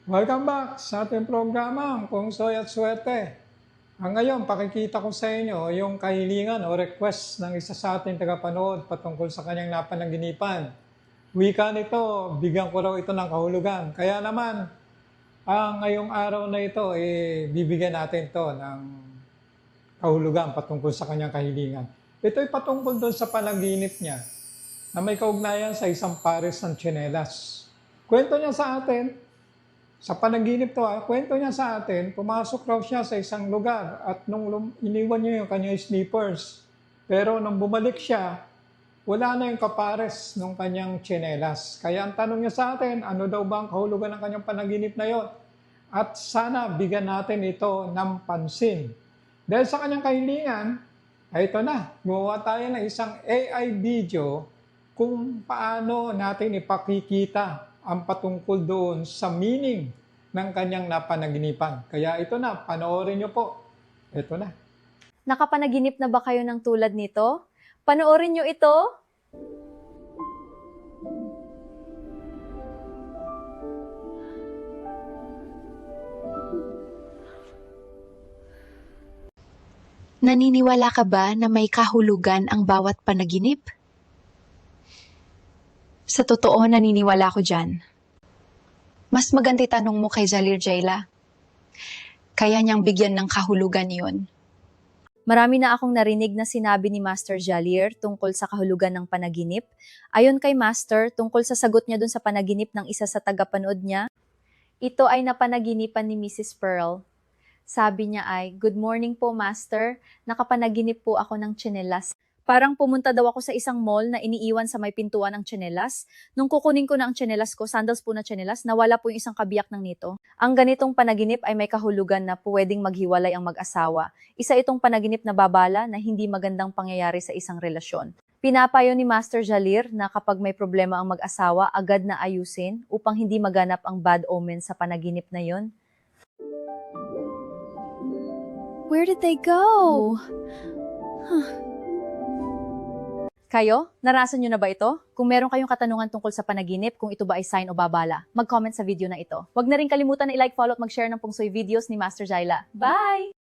Welcome back sa ating programa, Kung Soy at Swerte. Ngayon, pakikita ko sa inyo yung kahilingan o request ng isa sa ating tagapanood patungkol sa kanyang napanaginipan. Wika nito, bigyan ko raw ito ng kahulugan. Kaya naman, ngayong araw na ito, bibigyan natin to ng kahulugan patungkol sa kanyang kahilingan. Ito ay patungkol doon sa panaginip niya na may kaugnayan sa isang pares ng tsinelas. Kwento niya sa atin, sa panaginip to, kwento niya sa atin, pumasok raw siya sa isang lugar at nung iniwan niya yung kanyang slippers. Pero nung bumalik siya, wala na yung kapares ng kanyang tsinelas. Kaya ang tanong niya sa atin, ano daw ba ang kahulugan ng kanyang panaginip na yon? At sana bigyan natin ito ng pansin. Dahil sa kanyang kahilingan, ay ito na, gumawa tayo ng isang AI video kung paano natin ipakikita ang patungkol doon sa meaning ng kanyang napanaginipan. Kaya ito na, panoorin niyo po. Ito na. Nakapanaginip na ba kayo ng tulad nito? Panoorin nyo ito! Naniniwala ka ba na may kahulugan ang bawat panaginip? Sa totoo, naniniwala ko dyan. Mas maganda tanong mo kay Jalir Jayla. Kaya niyang bigyan ng kahulugan yun. Marami na akong narinig na sinabi ni Master Jalir tungkol sa kahulugan ng panaginip. Ayon kay Master, tungkol sa sagot niya dun sa panaginip ng isa sa tagapanood niya, ito ay napanaginipan ni Mrs. Pearl. Sabi niya ay, "Good morning po, Master. Nakapanaginip po ako ng tsinelas. Parang pumunta daw ako sa isang mall na iniiwan sa may pintuan ng tsinelas. Nung kukunin ko na ang tsinelas ko, sandals po na tsinelas, nawala po yung isang kabiyak ng nito. Ang ganitong panaginip ay may kahulugan na pwedeng maghiwalay ang mag-asawa. Isa itong panaginip na babala na hindi magandang pangyayari sa isang relasyon. Pinapayo ni Master Jalir na kapag may problema ang mag-asawa, agad na ayusin upang hindi maganap ang bad omen sa panaginip na yon." Where did they go? Kayo, naranasan nyo na ba ito? Kung meron kayong katanungan tungkol sa panaginip, kung ito ba ay sign o babala, mag-comment sa video na ito. Huwag na rin kalimutan na i-like, follow at mag-share ng pungsoy videos ni Master Jaila. Bye!